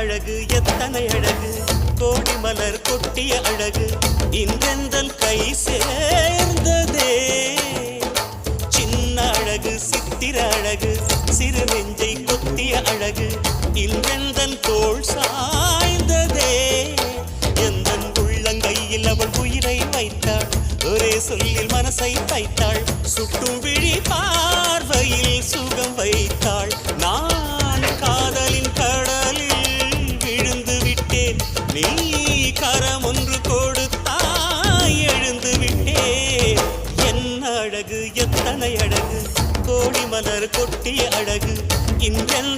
அழகு எத்தனை அழகு கோடி மலர் கொட்டிய அழகு இன்றெந்தன் கை சேர்ந்ததே சின்ன அழகு சித்திர அழகு சிறு நெஞ்சை கொத்திய அழகு இன்றெந்தன் தோள் சாய்ந்ததே எந்தன் உள்ளங்கையில் அவள் உயிரை வைத்தாள் ஒரே சொல்லில் மனசை தைத்தாள் சுட்டும் விழி பார்வையில் சுகம் வைத்தாள் நான் காதலின் கடலில் விழுந்து விட்டேன் நீ கரம் ஒன்று கொடுத்தாய் எழுந்து விட்டேன் என்ன அழகு எத்தனை அழகு கோடி மலர் கொட்டிய அழகு இன்றெல்லாம்